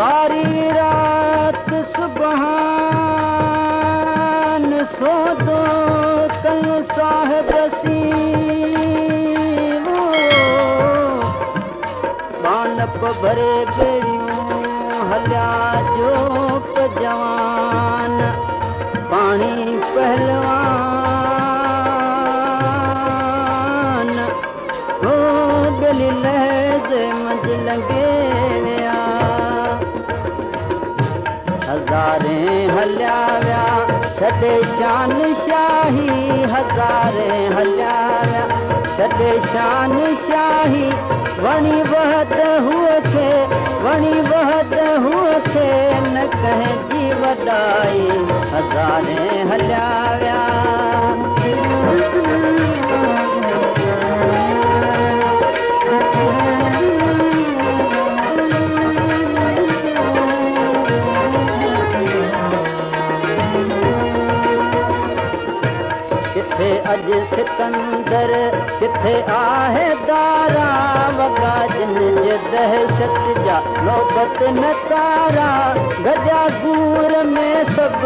सारी रात सुबहान सो दो कल साहिब रसीमो बानप भरे बेड़ियों हलिया जो जवान पानी पहलवान हो दिल लहजे मंझ लंगे हज़ारे हलिया विया छॾे शान शाही हज़ारे हलिया विया छॾे शान शाही वणी वहद हुअ खे न कंहिंजी वॾाई हज़ारे हलिया विया अज सिकंदर किथे आहे दारा वगा जिन जे दहशत जा नौबत न तारा गजा गूर में सब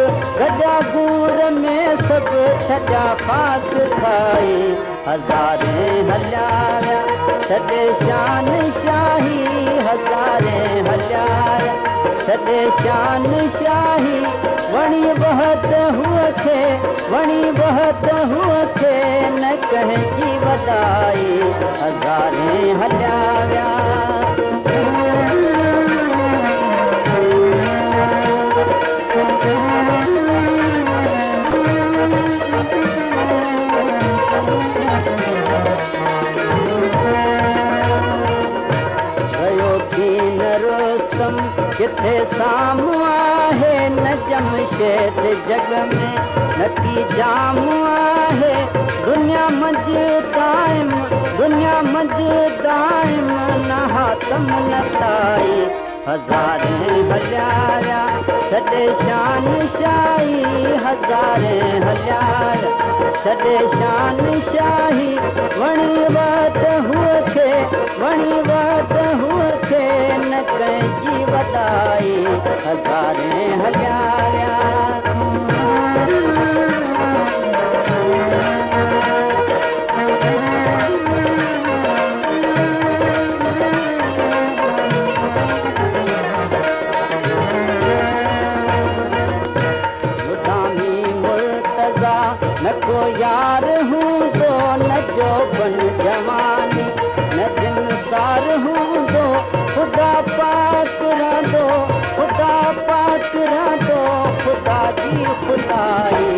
छॾा फास खाई हज़ारे हलिया विया छॾे शान शाही हज़ारे हलिया विया छॾे शान शाही वणी बहत हुअ खे न कंहिंजी वॾाई हज़ारे हलिया विया किथे साम्हूं आहे न जमशेद जग में न की जाम आहे दुनिया मंझ दाइम न हातम न ताई हज़ारे हलिया विया छॾे शान शाही हज़ारे हलिया विया छॾे शान शाही वणी वहद हुअ खे न कंहिंजी वॾाई हज़ारे हलिया विया न को यार हूंदो न जो बन जवानी न जिनसार हूंदो ख़ुदा पाक रहंदो ख़ुदा जी ख़ुदाई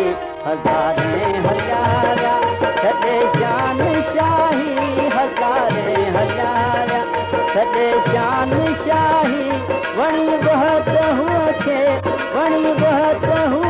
हज़ारे हलिया विया छॾे शान शाही हज़ारे हलिया विया छॾे शान शाही वणी बहत हुअ